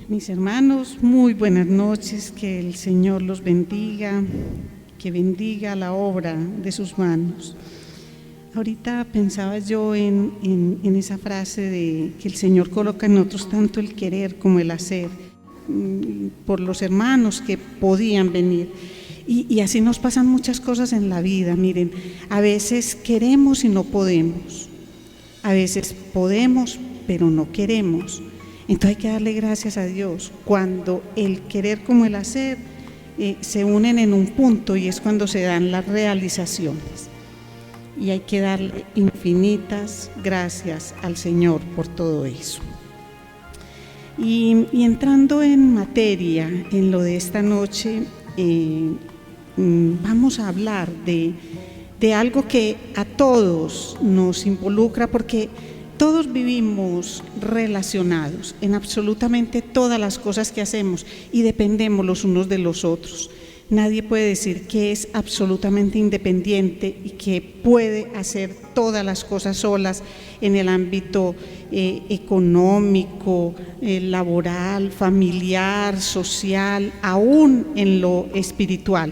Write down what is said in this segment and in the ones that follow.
Mis hermanos, muy buenas noches, que el Señor los bendiga, que bendiga la obra de sus manos. Ahorita pensaba yo en esa frase de que el Señor coloca en nosotros tanto el querer como el hacer, por los hermanos que podían venir. Y así nos pasan muchas cosas en la vida. Miren, a veces queremos y no podemos, a veces podemos pero no queremos. Entonces hay que darle gracias a Dios cuando el querer como el hacer se unen en un punto, y es cuando se dan las realizaciones. Y hay que darle infinitas gracias al Señor por todo eso. Y entrando en materia, en lo de esta noche, vamos a hablar de algo que a todos nos involucra, porque todos vivimos relacionados en absolutamente todas las cosas que hacemos y dependemos los unos de los otros. Nadie puede decir que es absolutamente independiente y que puede hacer todas las cosas solas en el ámbito económico, laboral, familiar, social, aún en lo espiritual.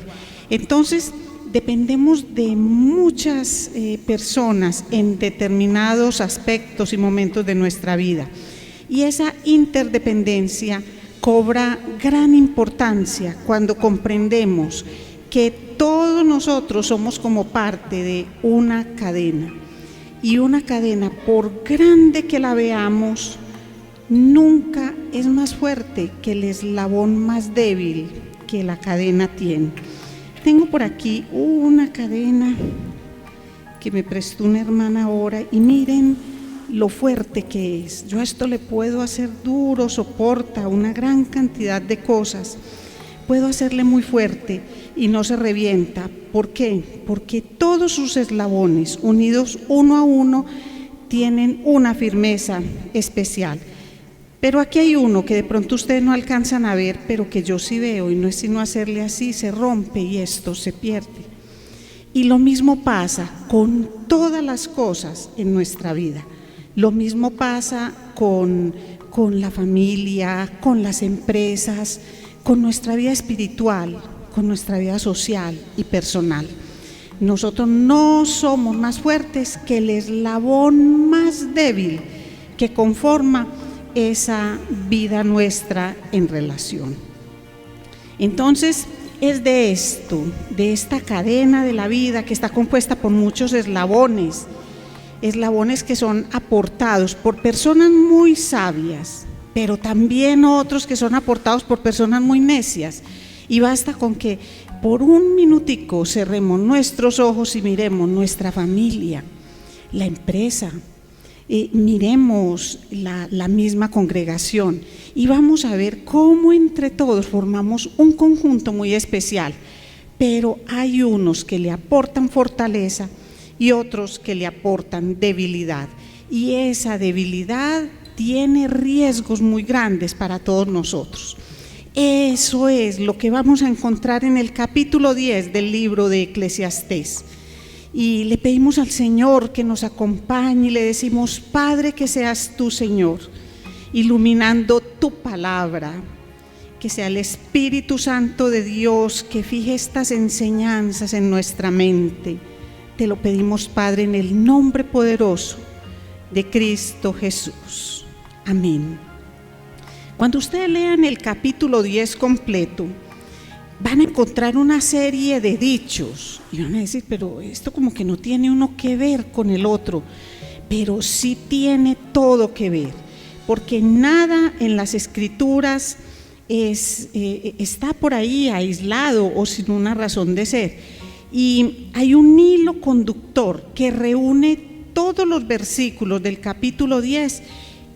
Entonces, dependemos de muchas personas en determinados aspectos y momentos de nuestra vida, y esa interdependencia cobra gran importancia cuando comprendemos que todos nosotros somos como parte de una cadena, y una cadena, por grande que la veamos, nunca es más fuerte que el eslabón más débil que la cadena tiene. Tengo por aquí una cadena que me prestó una hermana ahora, y miren lo fuerte que es. Yo a esto le puedo hacer duro, soporta una gran cantidad de cosas, puedo hacerle muy fuerte y no se revienta. ¿Por qué? Porque todos sus eslabones, unidos uno a uno, tienen una firmeza especial. Pero aquí hay uno que de pronto ustedes no alcanzan a ver, pero que yo sí veo, y no es sino hacerle así, se rompe y esto se pierde. Y lo mismo pasa con todas las cosas en nuestra vida. Lo mismo pasa con la familia, con las empresas, con nuestra vida espiritual, con nuestra vida social y personal. Nosotros no somos más fuertes que el eslabón más débil que conforma esa vida nuestra en relación. Entonces, es de esto, de esta cadena de la vida que está compuesta por muchos eslabones que son aportados por personas muy sabias, pero también otros que son aportados por personas muy necias. Y basta con que por un minutico cerremos nuestros ojos y miremos nuestra familia, la empresa, miremos la misma congregación, y vamos a ver cómo entre todos formamos un conjunto muy especial. Pero hay unos que le aportan fortaleza y otros que le aportan debilidad, y esa debilidad tiene riesgos muy grandes para todos nosotros. Eso es lo que vamos a encontrar en el capítulo 10 del libro de Eclesiastés. Y le pedimos al Señor que nos acompañe y le decimos: Padre, que seas tú, Señor, iluminando tu palabra, que sea el Espíritu Santo de Dios que fije estas enseñanzas en nuestra mente. Te lo pedimos, Padre, en el nombre poderoso de Cristo Jesús. Amén. Cuando ustedes lean el capítulo 10 completo, van a encontrar una serie de dichos, y van a decir: pero esto como que no tiene uno que ver con el otro. Pero sí tiene todo que ver, porque nada en las Escrituras está por ahí aislado o sin una razón de ser. Y hay un hilo conductor que reúne todos los versículos del capítulo 10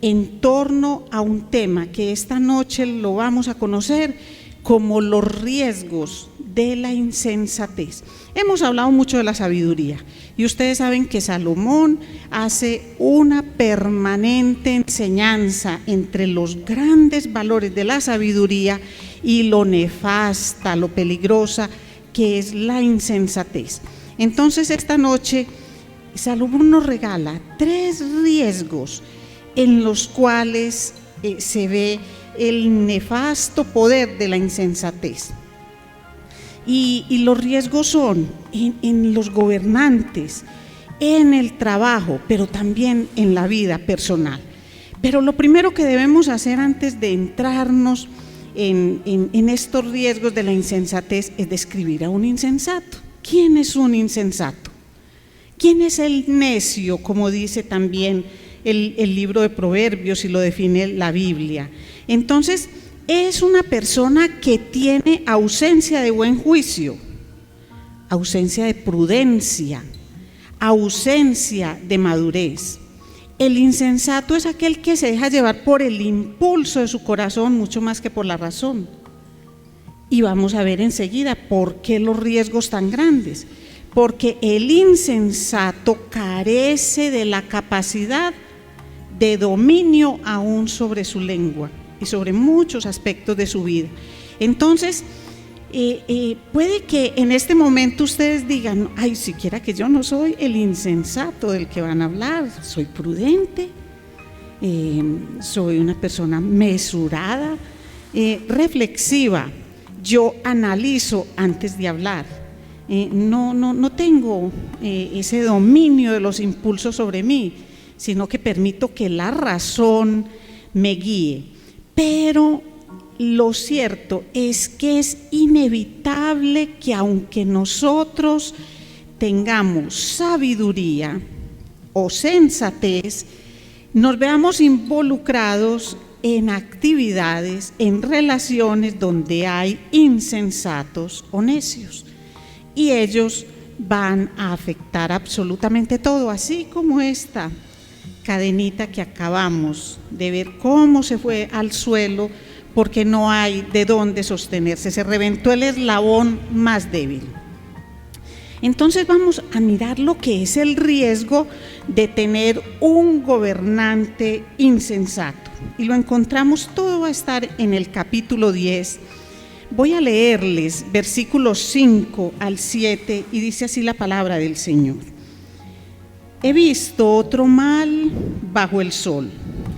en torno a un tema que esta noche lo vamos a conocer como los riesgos de la insensatez. Hemos hablado mucho de la sabiduría, y ustedes saben que Salomón hace una permanente enseñanza entre los grandes valores de la sabiduría y lo nefasta, lo peligrosa que es la insensatez. Entonces, esta noche Salomón nos regala 3 riesgos en los cuales se ve el nefasto poder de la insensatez. Y los riesgos son en los gobernantes, en el trabajo, pero también en la vida personal. Pero lo primero que debemos hacer antes de entrarnos en estos riesgos de la insensatez es describir a un insensato. ¿Quién es un insensato? ¿Quién es el necio? Como dice también el libro de Proverbios y lo define la Biblia. Entonces, es una persona que tiene ausencia de buen juicio, ausencia de prudencia, ausencia de madurez. El insensato es aquel que se deja llevar por el impulso de su corazón mucho más que por la razón. Y vamos a ver enseguida por qué los riesgos tan grandes. Porque el insensato carece de la capacidad de dominio aún sobre su lengua y sobre muchos aspectos de su vida. Entonces, puede que en este momento ustedes digan, ay, siquiera que yo no soy el insensato del que van a hablar, soy prudente, soy una persona mesurada, reflexiva, yo analizo antes de hablar, no tengo ese dominio de los impulsos sobre mí, sino que permito que la razón me guíe. Pero lo cierto es que es inevitable que aunque nosotros tengamos sabiduría o sensatez, nos veamos involucrados en actividades, en relaciones donde hay insensatos o necios. Y ellos van a afectar absolutamente todo, así como esta cadenita que acabamos de ver cómo se fue al suelo porque no hay de dónde sostenerse, se reventó el eslabón más débil. Entonces vamos a mirar lo que es el riesgo de tener un gobernante insensato y lo encontramos, todo va a estar en el capítulo 10. Voy a leerles versículos 5 al 7 y dice así la palabra del Señor. He visto otro mal bajo el sol.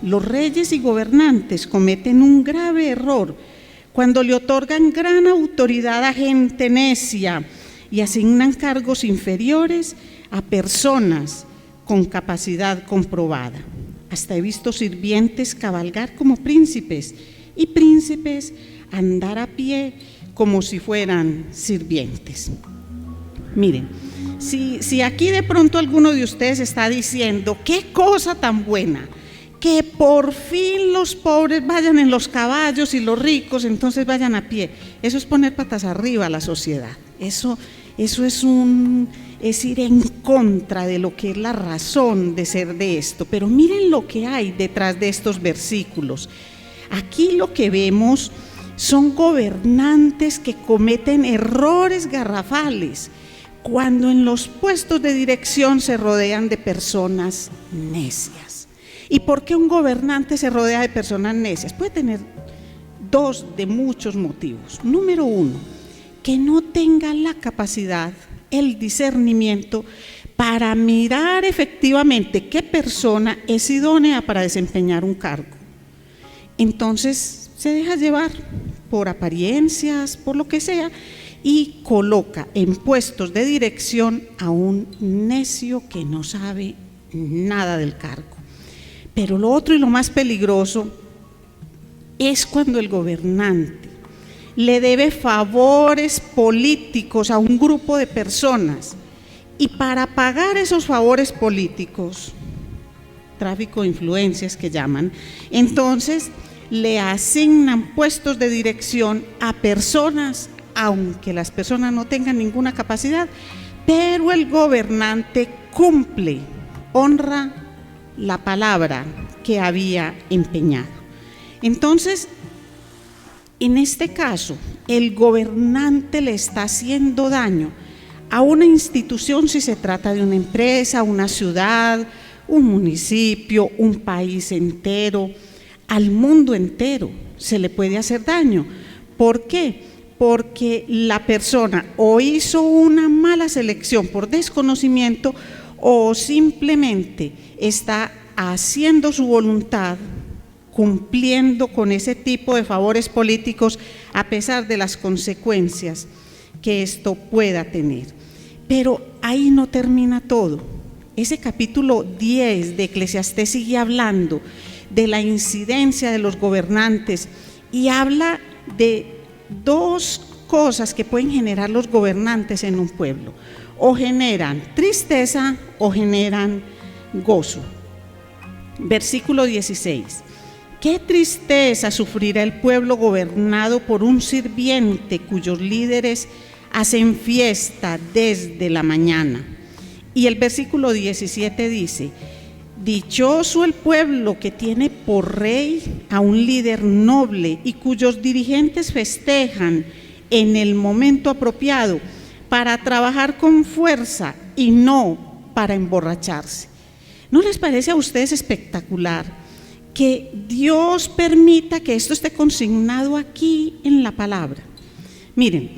Los reyes y gobernantes cometen un grave error cuando le otorgan gran autoridad a gente necia y asignan cargos inferiores a personas con capacidad comprobada. Hasta he visto sirvientes cabalgar como príncipes y príncipes andar a pie como si fueran sirvientes. Miren, si aquí de pronto alguno de ustedes está diciendo, qué cosa tan buena, que por fin los pobres vayan en los caballos y los ricos entonces vayan a pie, eso es poner patas arriba a la sociedad, eso es ir en contra de lo que es la razón de ser de esto. Pero miren lo que hay detrás de estos versículos. Aquí lo que vemos son gobernantes que cometen errores garrafales cuando en los puestos de dirección se rodean de personas necias. ¿Y por qué un gobernante se rodea de personas necias? Puede tener dos de muchos motivos. Número uno, que no tenga la capacidad, el discernimiento para mirar efectivamente qué persona es idónea para desempeñar un cargo. Entonces se deja llevar por apariencias, por lo que sea, y coloca en puestos de dirección a un necio que no sabe nada del cargo. Pero lo otro y lo más peligroso es cuando el gobernante le debe favores políticos a un grupo de personas y para pagar esos favores políticos, tráfico de influencias que llaman, entonces le asignan puestos de dirección a personas, aunque las personas no tengan ninguna capacidad, pero el gobernante cumple, honra la palabra que había empeñado. Entonces, en este caso, el gobernante le está haciendo daño a una institución si se trata de una empresa, una ciudad, un municipio, un país entero, al mundo entero se le puede hacer daño. ¿Por qué? Porque la persona o hizo una mala selección por desconocimiento o simplemente está haciendo su voluntad cumpliendo con ese tipo de favores políticos a pesar de las consecuencias que esto pueda tener. Pero ahí no termina todo. Ese capítulo 10 de Eclesiastés sigue hablando de la incidencia de los gobernantes y habla de dos cosas que pueden generar los gobernantes en un pueblo: o generan tristeza o generan gozo. Versículo 16: qué tristeza sufrirá el pueblo gobernado por un sirviente cuyos líderes hacen fiesta desde la mañana. Y el versículo 17 dice: dichoso el pueblo que tiene por rey a un líder noble y cuyos dirigentes festejan en el momento apropiado para trabajar con fuerza y no para emborracharse. ¿No les parece a ustedes espectacular que Dios permita que esto esté consignado aquí en la palabra? Miren,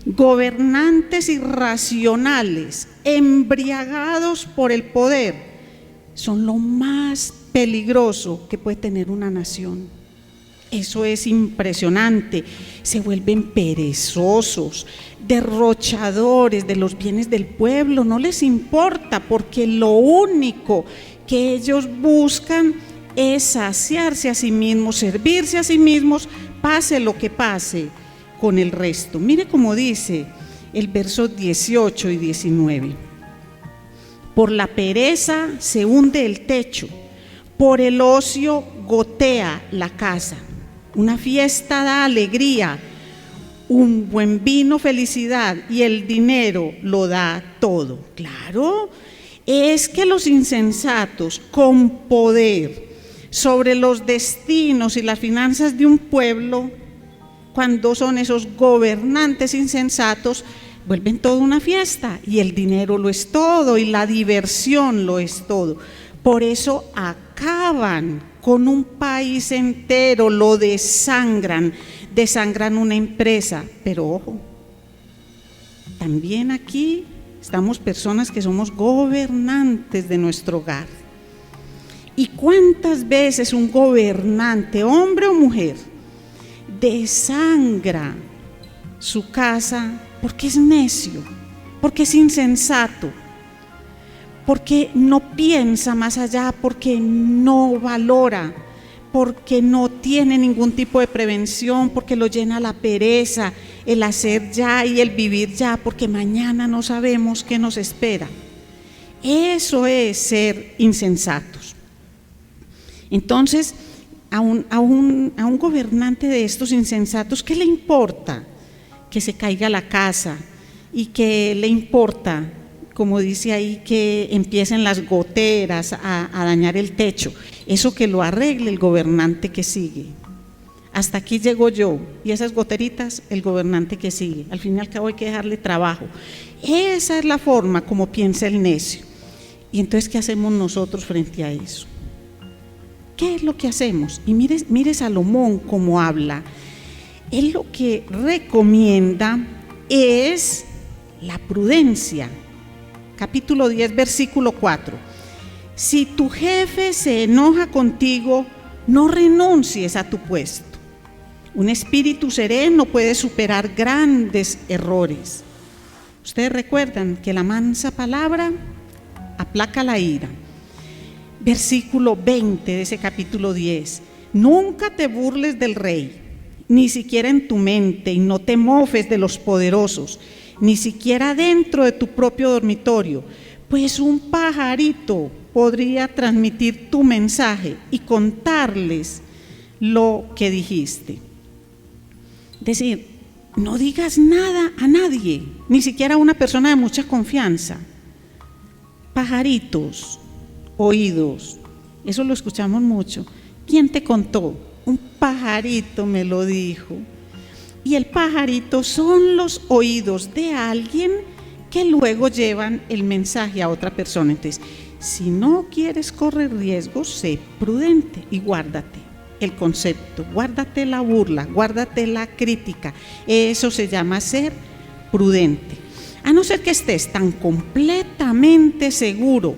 gobernantes irracionales, embriagados por el poder, son lo más peligroso que puede tener una nación. Eso es impresionante. Se vuelven perezosos, derrochadores de los bienes del pueblo, no les importa, porque lo único que ellos buscan es saciarse a sí mismos, servirse a sí mismos, pase lo que pase con el resto. Mire cómo dice el verso 18 y 19: por la pereza se hunde el techo, por el ocio gotea la casa. Una fiesta da alegría, un buen vino felicidad, y el dinero lo da todo. Claro, es que los insensatos con poder sobre los destinos y las finanzas de un pueblo, cuando son esos gobernantes insensatos, vuelven todo una fiesta, y el dinero lo es todo, y la diversión lo es todo. Por eso acaban con un país entero, lo desangran una empresa. Pero ojo, también aquí estamos personas que somos gobernantes de nuestro hogar. ¿Y cuántas veces un gobernante, hombre o mujer, desangra su casa porque es necio, porque es insensato, porque no piensa más allá, porque no valora, porque no tiene ningún tipo de prevención, porque lo llena la pereza, el hacer ya y el vivir ya, porque mañana no sabemos qué nos espera? Eso es ser insensatos. Entonces, a un gobernante de estos insensatos, ¿qué le importa? Que se caiga la casa, y que le importa, como dice ahí, que empiecen las goteras a dañar el techo. Eso que lo arregle el gobernante que sigue. Hasta aquí llego yo, y esas goteritas, el gobernante que sigue. Al fin y al cabo hay que dejarle trabajo. Esa es la forma como piensa el necio. Y entonces, ¿qué hacemos nosotros frente a eso? ¿Qué es lo que hacemos? Y mire Salomón cómo habla. Él lo que recomienda es la prudencia. Capítulo 10, versículo 4: si tu jefe se enoja contigo, no renuncies a tu puesto. Un espíritu sereno puede superar grandes errores. Ustedes recuerdan que la mansa palabra aplaca la ira. Versículo 20 de ese capítulo 10: nunca te burles del rey, ni siquiera en tu mente, y no te mofes de los poderosos, ni siquiera dentro de tu propio dormitorio, pues un pajarito podría transmitir tu mensaje y contarles lo que dijiste. Es decir, no digas nada a nadie, ni siquiera a una persona de mucha confianza. Pajaritos, oídos, eso lo escuchamos mucho. ¿Quién te contó? Un pajarito me lo dijo. Y el pajarito son los oídos de alguien que luego llevan el mensaje a otra persona. Entonces, si no quieres correr riesgos, sé prudente y guárdate el concepto, guárdate la burla, guárdate la crítica. Eso se llama ser prudente. A no ser que estés tan completamente seguro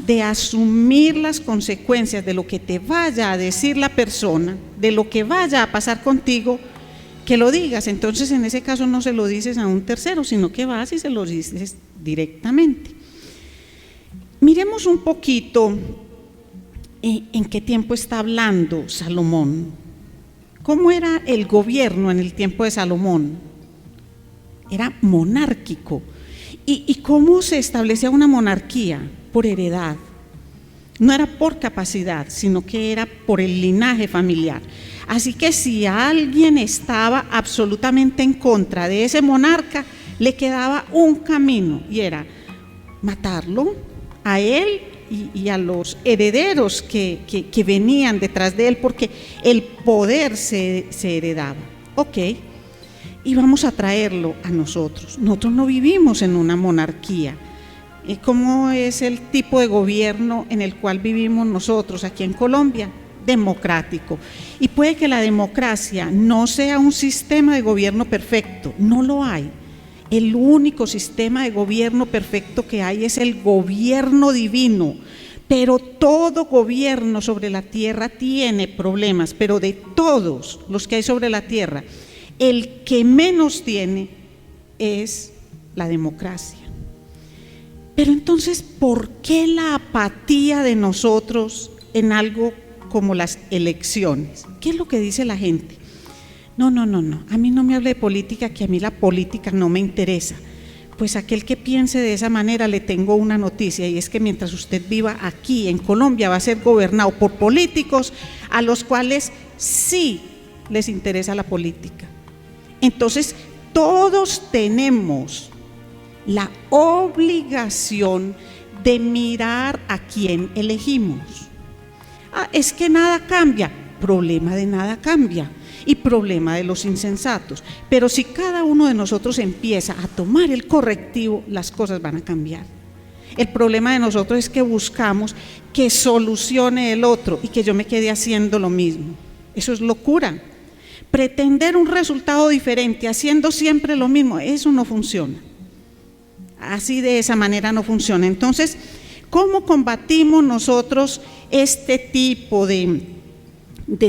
de asumir las consecuencias de lo que te vaya a decir la persona, de lo que vaya a pasar contigo, que lo digas. Entonces, en ese caso no se lo dices a un tercero, sino que vas y se lo dices directamente. Miremos un poquito en qué tiempo está hablando Salomón. ¿Cómo era el gobierno en el tiempo de Salomón? Era monárquico. ¿Y cómo se establecía una monarquía? Por heredad. No era por capacidad, sino que era por el linaje familiar. Así que si alguien estaba absolutamente en contra de ese monarca, le quedaba un camino, y era matarlo a él y a los herederos que venían detrás de él, porque el poder se heredaba. Ok, y vamos a traerlo a nosotros. Nosotros no vivimos en una monarquía. ¿Cómo es el tipo de gobierno en el cual vivimos nosotros aquí en Colombia? Democrático. Y puede que la democracia no sea un sistema de gobierno perfecto, no lo hay. El único sistema de gobierno perfecto que hay es el gobierno divino, pero todo gobierno sobre la tierra tiene problemas, pero de todos los que hay sobre la tierra, el que menos tiene es la democracia. Pero entonces, ¿por qué la apatía de nosotros en algo como las elecciones? ¿Qué es lo que dice la gente? No, a mí no me hable de política, que a mí la política no me interesa. Pues aquel que piense de esa manera, le tengo una noticia, y es que mientras usted viva aquí en Colombia va a ser gobernado por políticos a los cuales sí les interesa la política. Entonces, todos tenemos la obligación de mirar a quién elegimos. Es que nada cambia. Problema de nada cambia, y problema de los insensatos. Pero si cada uno de nosotros empieza a tomar el correctivo, las cosas van a cambiar. El problema de nosotros es que buscamos que solucione el otro y que yo me quede haciendo lo mismo. Eso es locura. Pretender un resultado diferente haciendo siempre lo mismo, eso no funciona. Así, de esa manera no funciona. Entonces, ¿cómo combatimos nosotros este tipo de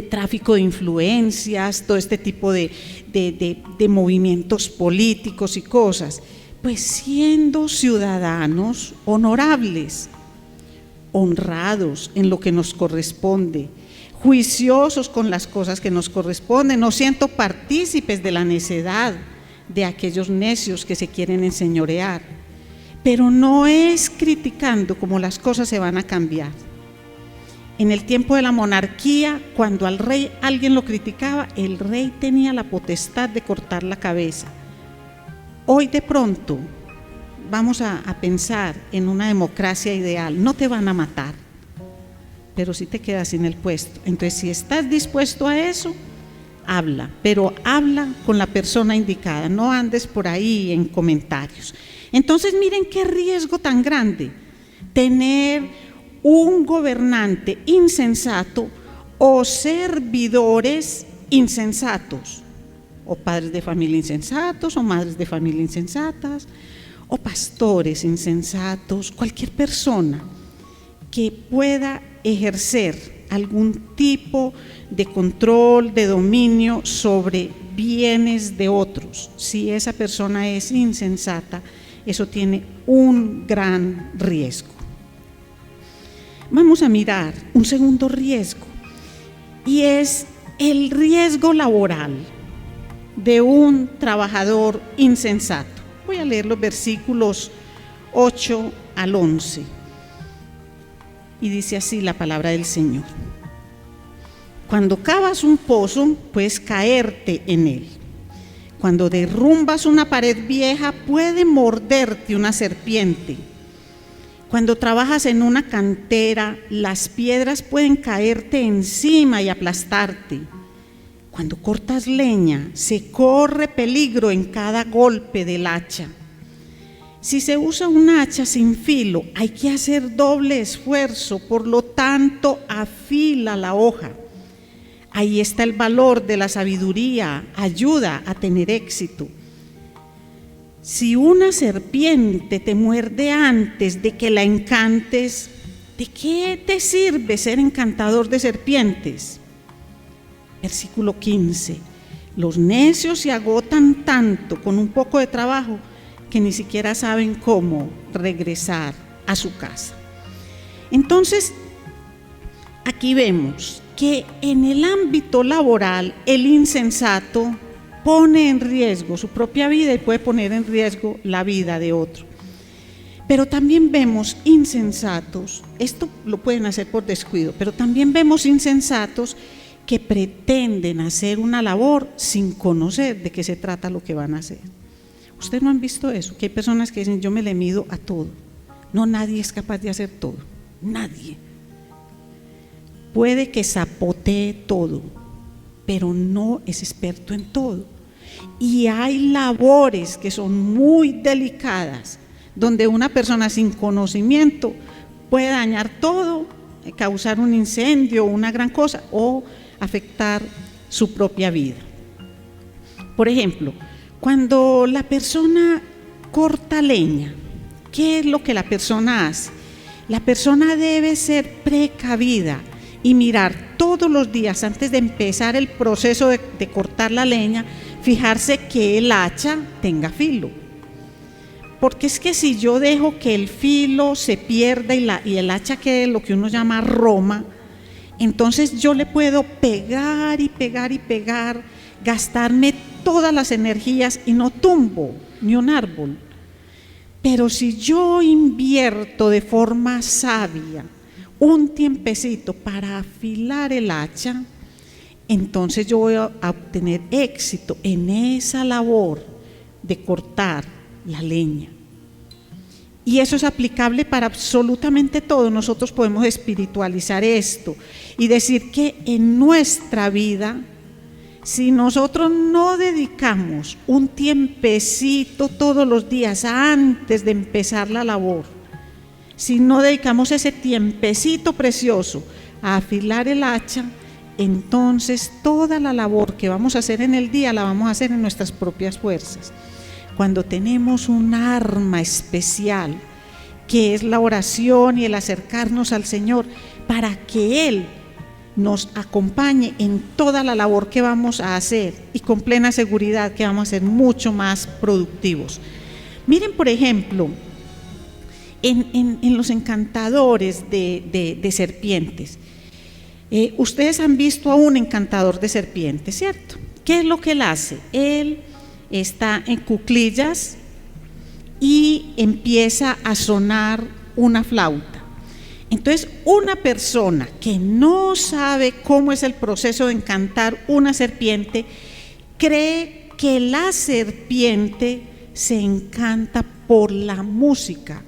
tráfico de influencias, todo este tipo de movimientos políticos y cosas? Pues siendo ciudadanos honorables, honrados en lo que nos corresponde, juiciosos con las cosas que nos corresponden, no siendo partícipes de la necedad de aquellos necios que se quieren enseñorear. Pero no es criticando como las cosas se van a cambiar. En el tiempo de la monarquía, cuando al rey alguien lo criticaba, el rey tenía la potestad de cortar la cabeza. Hoy de pronto vamos a pensar en una democracia ideal. No te van a matar, pero sí te quedas sin el puesto. Entonces, si estás dispuesto a eso, habla, pero habla con la persona indicada, no andes por ahí en comentarios. Entonces, miren qué riesgo tan grande tener un gobernante insensato o servidores insensatos, o padres de familia insensatos, o madres de familia insensatas, o pastores insensatos, cualquier persona que pueda ejercer algún tipo de control, de dominio sobre bienes de otros. Si esa persona es insensata, eso tiene un gran riesgo. Vamos a mirar un segundo riesgo, y es el riesgo laboral de un trabajador insensato. Voy a leer los versículos 8 al 11, y dice así la palabra del Señor: cuando cavas un pozo, puedes caerte en él. Cuando derrumbas una pared vieja, puede morderte una serpiente. Cuando trabajas en una cantera, las piedras pueden caerte encima y aplastarte. Cuando cortas leña, se corre peligro en cada golpe del hacha. Si se usa un hacha sin filo, hay que hacer doble esfuerzo, por lo tanto, afila la hoja. Ahí está el valor de la sabiduría, ayuda a tener éxito. Si una serpiente te muerde antes de que la encantes, ¿de qué te sirve ser encantador de serpientes? Versículo 15, los necios se agotan tanto con un poco de trabajo que ni siquiera saben cómo regresar a su casa. Entonces, aquí vemos que en el ámbito laboral el insensato pone en riesgo su propia vida y puede poner en riesgo la vida de otro. Pero también vemos insensatos, esto lo pueden hacer por descuido, pero también vemos insensatos que pretenden hacer una labor sin conocer de qué se trata lo que van a hacer. ¿Ustedes no han visto eso? Que hay personas que dicen, yo me le mido a todo. No, nadie es capaz de hacer todo, nadie. Puede que zapotee todo, pero no es experto en todo. Y hay labores que son muy delicadas, donde una persona sin conocimiento puede dañar todo, causar un incendio, una gran cosa, o afectar su propia vida. Por ejemplo, cuando la persona corta leña, ¿qué es lo que la persona hace? La persona debe ser precavida y mirar todos los días antes de empezar el proceso de cortar la leña, fijarse que el hacha tenga filo. Porque es que si yo dejo que el filo se pierda y el hacha quede lo que uno llama roma, entonces yo le puedo pegar y pegar y pegar, gastarme todas las energías y no tumbo ni un árbol. Pero si yo invierto de forma sabia un tiempecito para afilar el hacha, entonces yo voy a obtener éxito en esa labor de cortar la leña. Y eso es aplicable para absolutamente todo. Nosotros podemos espiritualizar esto y decir que en nuestra vida, si nosotros no dedicamos un tiempecito todos los días antes de empezar la labor, si no dedicamos ese tiempecito precioso a afilar el hacha, entonces toda la labor que vamos a hacer en el día la vamos a hacer en nuestras propias fuerzas. Cuando tenemos un arma especial, que es la oración y el acercarnos al Señor, para que Él nos acompañe en toda la labor que vamos a hacer y con plena seguridad que vamos a ser mucho más productivos. Miren, por ejemplo, en los encantadores de serpientes, ustedes han visto a un encantador de serpientes, ¿cierto? ¿Qué es lo que él hace? Él está en cuclillas y empieza a sonar una flauta. Entonces, una persona que no sabe cómo es el proceso de encantar una serpiente, cree que la serpiente se encanta por la música.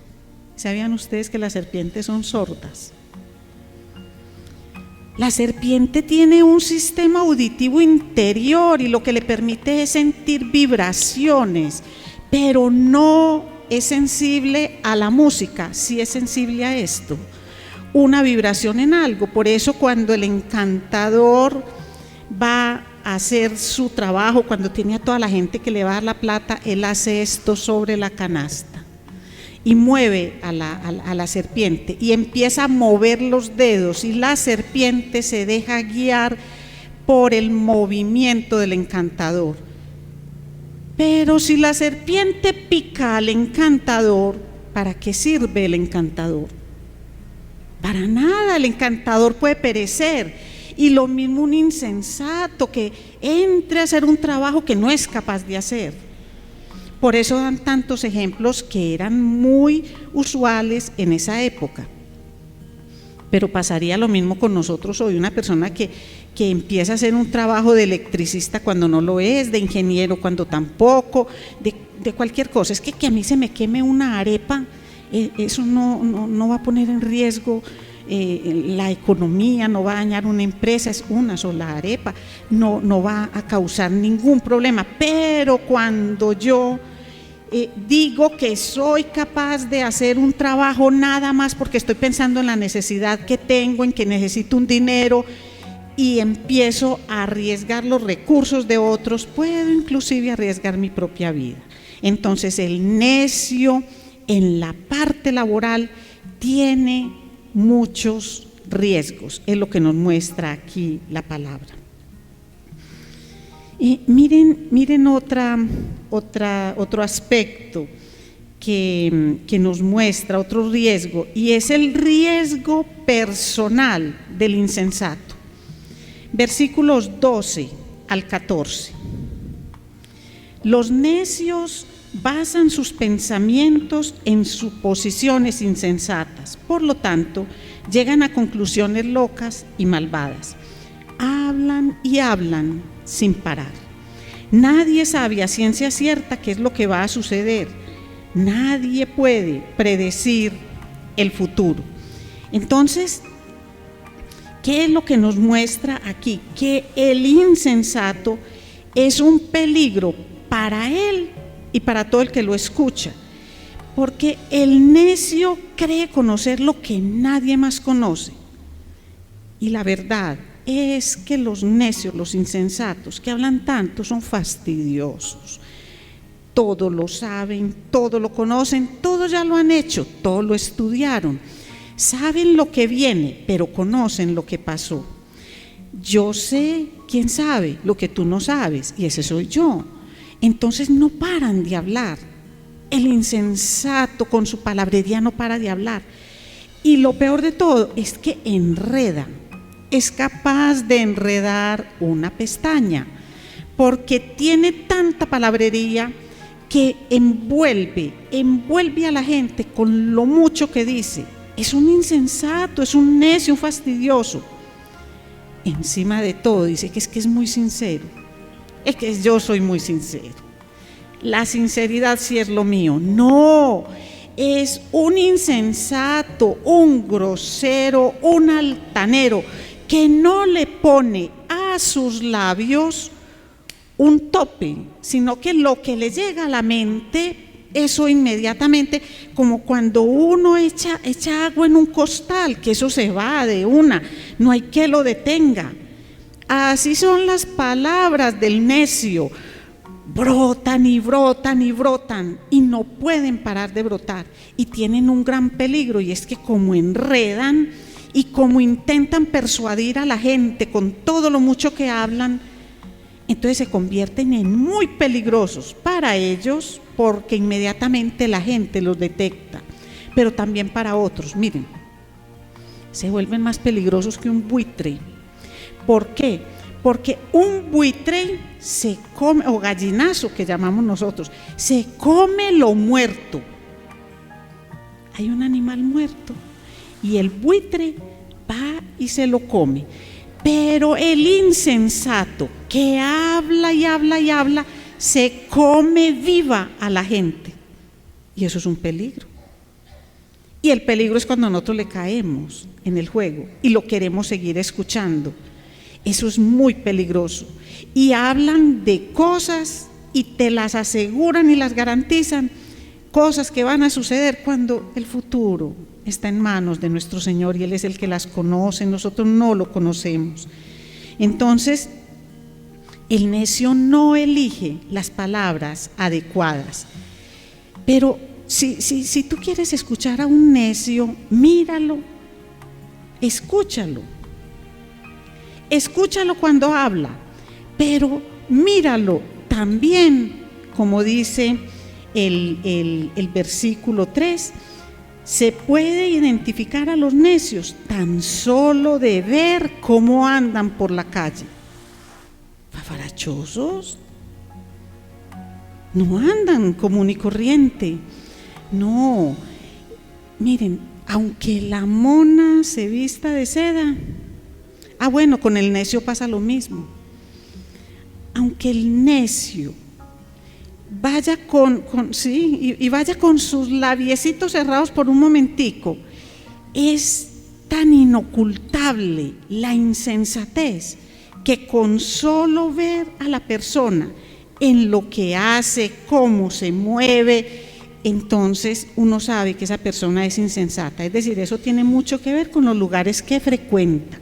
¿Sabían ustedes que las serpientes son sordas? La serpiente tiene un sistema auditivo interior y lo que le permite es sentir vibraciones, pero no es sensible a la música, sí es sensible a esto, una vibración en algo. Por eso cuando el encantador va a hacer su trabajo, cuando tiene a toda la gente que le va a dar la plata, él hace esto sobre la canasta y mueve a la serpiente y empieza a mover los dedos y la serpiente se deja guiar por el movimiento del encantador. Pero si la serpiente pica al encantador, ¿para qué sirve el encantador? Para nada, el encantador puede perecer. Y lo mismo un insensato que entre a hacer un trabajo que no es capaz de hacer. Por eso dan tantos ejemplos que eran muy usuales en esa época. Pero pasaría lo mismo con nosotros hoy, una persona que empieza a hacer un trabajo de electricista cuando no lo es, de ingeniero cuando tampoco, de cualquier cosa. Es que a mí se me queme una arepa, eso no va a poner en riesgo la economía, no va a dañar una empresa, es una sola arepa, no va a causar ningún problema. Pero cuando yo digo que soy capaz de hacer un trabajo nada más porque estoy pensando en la necesidad que tengo, en que necesito un dinero, y empiezo a arriesgar los recursos de otros, puedo inclusive arriesgar mi propia vida. Entonces el necio en la parte laboral tiene muchos riesgos, es lo que nos muestra aquí la palabra. Y miren otro aspecto que nos muestra otro riesgo, y es el riesgo personal del insensato. Versículos 12 al 14. Los necios basan sus pensamientos en suposiciones insensatas, por lo tanto, llegan a conclusiones locas y malvadas. Hablan y hablan sin parar. Nadie sabe a ciencia cierta qué es lo que va a suceder. Nadie puede predecir el futuro. Entonces, ¿qué es lo que nos muestra aquí? Que el insensato es un peligro para él y para todo el que lo escucha, porque el necio cree conocer lo que nadie más conoce. Y la verdad es que los necios, los insensatos que hablan tanto, son fastidiosos. Todo lo saben, todo lo conocen, todo ya lo han hecho, todo lo estudiaron. Saben lo que viene, pero conocen lo que pasó. Yo sé, ¿quién sabe? Lo que tú no sabes, y ese soy yo. Entonces no paran de hablar. El insensato con su palabrería no para de hablar. Y lo peor de todo es que enreda. Es capaz de enredar una pestaña, porque tiene tanta palabrería que envuelve a la gente con lo mucho que dice. Es un insensato, es un necio, un fastidioso. Encima de todo dice que es muy sincero. Es que yo soy muy sincero. La sinceridad sí es lo mío. No, es un insensato, un grosero, un altanero, que no le pone a sus labios un tope, sino que lo que le llega a la mente, eso inmediatamente, como cuando uno echa agua en un costal, que eso se va de una, no hay que lo detenga. Así son las palabras del necio, brotan y brotan y brotan y no pueden parar de brotar, y tienen un gran peligro, y es que como enredan y como intentan persuadir a la gente con todo lo mucho que hablan, entonces se convierten en muy peligrosos para ellos, porque inmediatamente la gente los detecta, pero también para otros. Miren, se vuelven más peligrosos que un buitre. ¿Por qué? Porque un buitre se come, o gallinazo que llamamos nosotros, se come lo muerto. Hay un animal muerto y el buitre va y se lo come. Pero el insensato que habla y habla y habla, se come viva a la gente, y eso es un peligro. Y el peligro es cuando nosotros le caemos en el juego y lo queremos seguir escuchando. Eso es muy peligroso. Y hablan de cosas y te las aseguran y las garantizan, cosas que van a suceder cuando el futuro está en manos de nuestro Señor y Él es el que las conoce, nosotros no lo conocemos. Entonces, el necio no elige las palabras adecuadas. Pero si tú quieres escuchar a un necio, míralo, escúchalo cuando habla, pero míralo también, como dice el versículo 3, se puede identificar a los necios tan solo de ver cómo andan por la calle. Fafarachosos, no andan común y corriente. No, miren, aunque la mona se vista de seda, bueno, con el necio pasa lo mismo. Aunque el necio vaya vaya con sus labiecitos cerrados por un momentico, es tan inocultable la insensatez que con solo ver a la persona en lo que hace, cómo se mueve, entonces uno sabe que esa persona es insensata. Es decir, eso tiene mucho que ver con los lugares que frecuenta.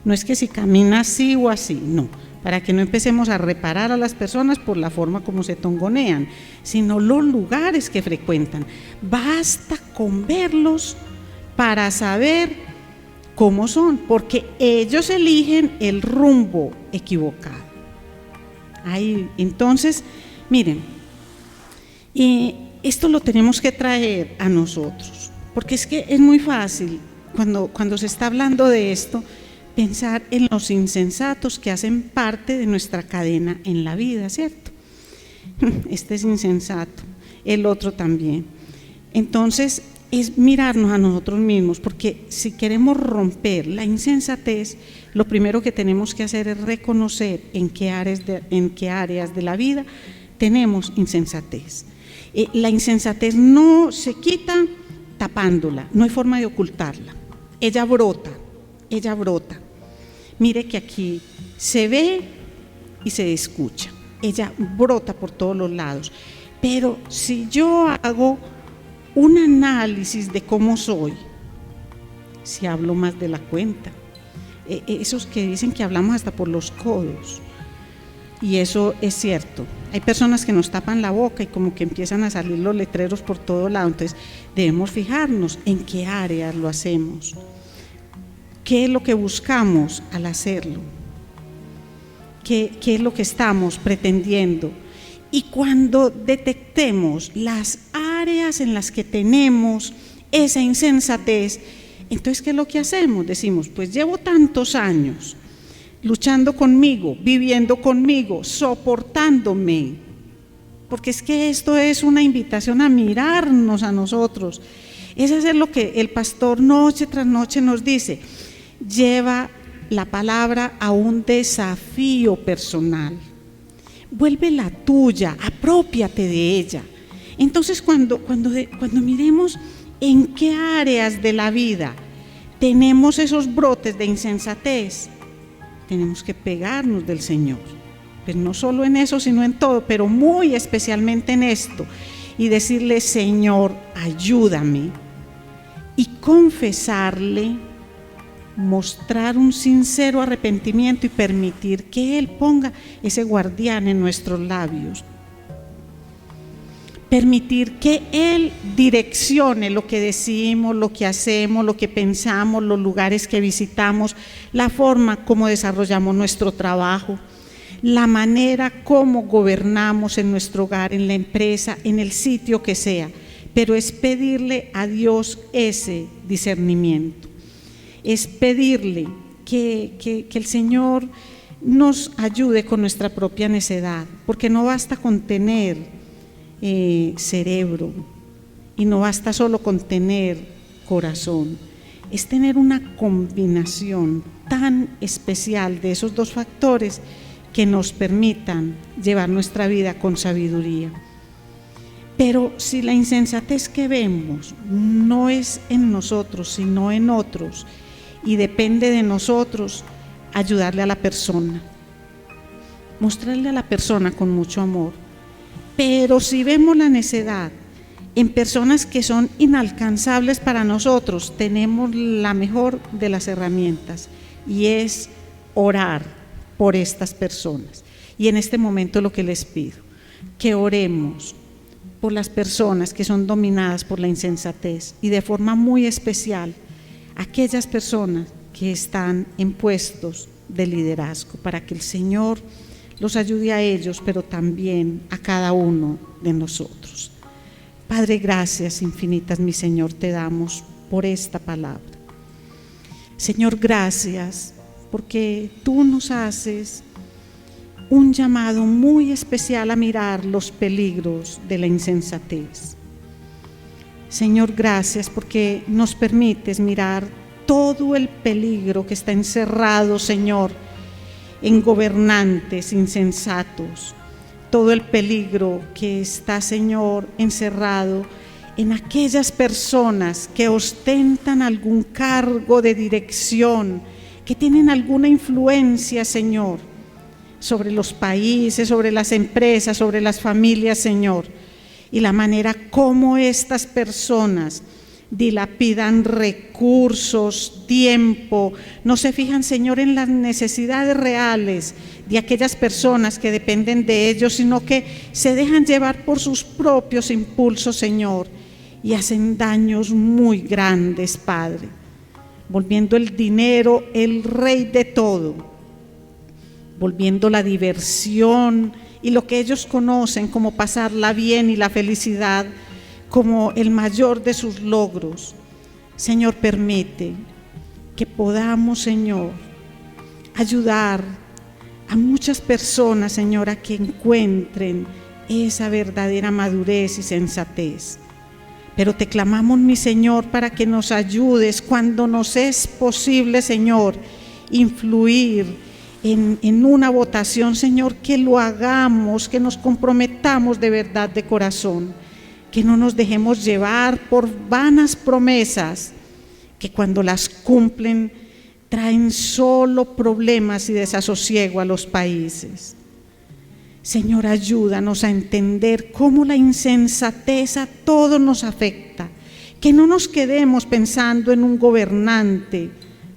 No es que si camina así o así, no, para que no empecemos a reparar a las personas por la forma como se tongonean, sino los lugares que frecuentan. Basta con verlos para saber cómo son, porque ellos eligen el rumbo equivocado. Ahí, entonces, miren, esto lo tenemos que traer a nosotros, porque es que es muy fácil cuando se está hablando de esto, pensar en los insensatos que hacen parte de nuestra cadena en la vida, ¿cierto? Este es insensato, el otro también. Entonces, es mirarnos a nosotros mismos, porque si queremos romper la insensatez, lo primero que tenemos que hacer es reconocer en qué áreas de la vida tenemos insensatez. La insensatez no se quita tapándola, no hay forma de ocultarla. Ella brota. Mire que aquí se ve y se escucha. Ella brota por todos los lados. Pero si yo hago un análisis de cómo soy, si hablo más de la cuenta, esos que dicen que hablamos hasta por los codos, y eso es cierto. Hay personas que nos tapan la boca y como que empiezan a salir los letreros por todo lado. Entonces debemos fijarnos en qué áreas lo hacemos, qué es lo que buscamos al hacerlo, qué es lo que estamos pretendiendo. Y cuando detectemos las áreas en las que tenemos esa insensatez, entonces ¿qué es lo que hacemos? Decimos, pues llevo tantos años luchando conmigo, viviendo conmigo, soportándome, porque es que esto es una invitación a mirarnos a nosotros. Es hacer lo que el pastor noche tras noche nos dice: lleva la palabra a un desafío personal, vuélvela tuya, aprópiate de ella. Entonces cuando miremos en qué áreas de la vida tenemos esos brotes de insensatez, tenemos que pegarnos del Señor, pero no solo en eso, sino en todo, pero muy especialmente en esto, y decirle: Señor, ayúdame, y confesarle, mostrar un sincero arrepentimiento y permitir que Él ponga ese guardián en nuestros labios, permitir que Él direccione lo que decimos, lo que hacemos, lo que pensamos, los lugares que visitamos, la forma como desarrollamos nuestro trabajo, la manera como gobernamos en nuestro hogar, en la empresa, en el sitio que sea, pero es pedirle a Dios ese discernimiento. Es pedirle que el Señor nos ayude con nuestra propia necedad, porque no basta con tener cerebro y no basta solo con tener corazón, es tener una combinación tan especial de esos dos factores que nos permitan llevar nuestra vida con sabiduría. Pero si la insensatez que vemos no es en nosotros, sino en otros, y depende de nosotros, ayudarle a la persona, mostrarle a la persona con mucho amor. Pero si vemos la necedad en personas que son inalcanzables para nosotros, tenemos la mejor de las herramientas, y es orar por estas personas. Y en este momento lo que les pido, que oremos por las personas que son dominadas por la insensatez, y de forma muy especial aquellas personas que están en puestos de liderazgo, para que el Señor los ayude a ellos, pero también a cada uno de nosotros. Padre, gracias infinitas, mi Señor, te damos por esta palabra. Señor, gracias porque tú nos haces un llamado muy especial a mirar los peligros de la insensatez. Señor, gracias porque nos permites mirar todo el peligro que está encerrado, Señor, en gobernantes insensatos, todo el peligro que está, Señor, encerrado en aquellas personas que ostentan algún cargo de dirección, que tienen alguna influencia, Señor, sobre los países, sobre las empresas, sobre las familias, Señor, y la manera como estas personas dilapidan recursos, tiempo, no se fijan, Señor, en las necesidades reales de aquellas personas que dependen de ellos, sino que se dejan llevar por sus propios impulsos, Señor, y hacen daños muy grandes, Padre, volviendo el dinero el rey de todo, volviendo la diversión y lo que ellos conocen como pasarla bien y la felicidad como el mayor de sus logros. Señor, permite que podamos, Señor, ayudar a muchas personas, Señor, a que encuentren esa verdadera madurez y sensatez. Pero te clamamos, mi Señor, para que nos ayudes cuando nos es posible, Señor, influir en una votación, Señor, que lo hagamos, que nos comprometamos de verdad, de corazón, que no nos dejemos llevar por vanas promesas que cuando las cumplen traen solo problemas y desasosiego a los países. Señor, ayúdanos a entender cómo la insensatez a todos nos afecta, que no nos quedemos pensando en un gobernante,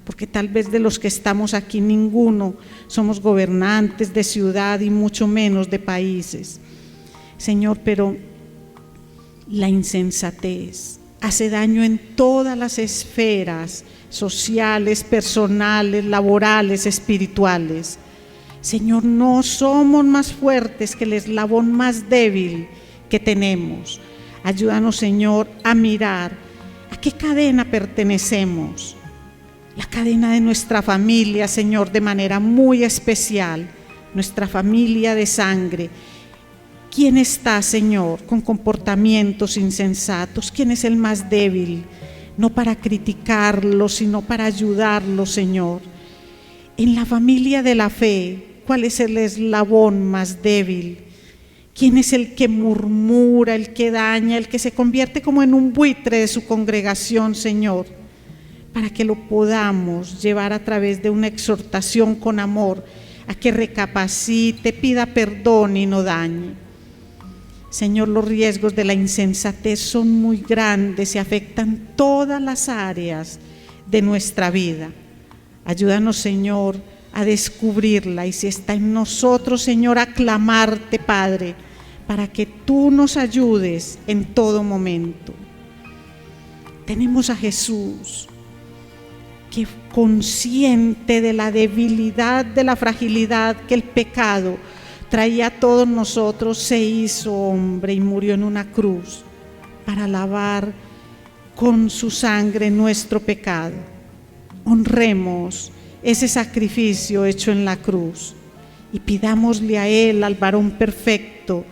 porque tal vez de los que estamos aquí ninguno somos gobernantes de ciudad y mucho menos de países. Señor, pero la insensatez hace daño en todas las esferas sociales, personales, laborales, espirituales. Señor, no somos más fuertes que el eslabón más débil que tenemos. Ayúdanos, Señor, a mirar a qué cadena pertenecemos. La cadena de nuestra familia, Señor, de manera muy especial, nuestra familia de sangre. ¿Quién está, Señor, con comportamientos insensatos? ¿Quién es el más débil? No para criticarlo, sino para ayudarlo, Señor. En la familia de la fe, ¿cuál es el eslabón más débil? ¿Quién es el que murmura, el que daña, el que se convierte como en un buitre de su congregación, Señor? Para que lo podamos llevar a través de una exhortación con amor, a que recapacite, pida perdón y no dañe. Señor, los riesgos de la insensatez son muy grandes y afectan todas las áreas de nuestra vida. Ayúdanos, Señor, a descubrirla, y si está en nosotros, Señor, a clamarte, Padre, para que tú nos ayudes en todo momento. Tenemos a Jesús, que consciente de la debilidad, de la fragilidad que el pecado traía a todos nosotros, se hizo hombre y murió en una cruz para lavar con su sangre nuestro pecado. Honremos ese sacrificio hecho en la cruz y pidámosle a Él, al varón perfecto,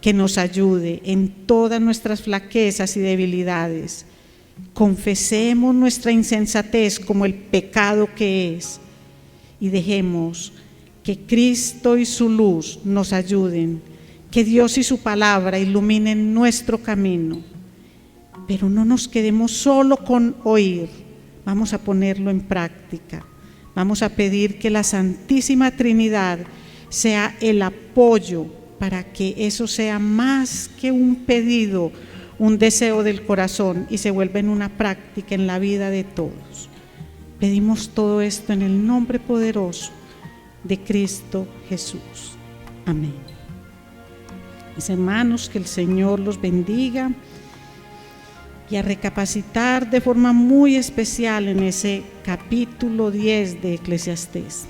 que nos ayude en todas nuestras flaquezas y debilidades. Confesemos nuestra insensatez como el pecado que es y dejemos que Cristo y su luz nos ayuden, que Dios y su palabra iluminen nuestro camino. Pero no nos quedemos solo con oír, vamos a ponerlo en práctica. Vamos a pedir que la Santísima Trinidad sea el apoyo para que eso sea más que un pedido, un deseo del corazón, y se vuelva en una práctica en la vida de todos. Pedimos todo esto en el nombre poderoso de Cristo Jesús. Amén. Mis hermanos, que el Señor los bendiga, y a recapacitar de forma muy especial en ese capítulo 10 de Eclesiastés.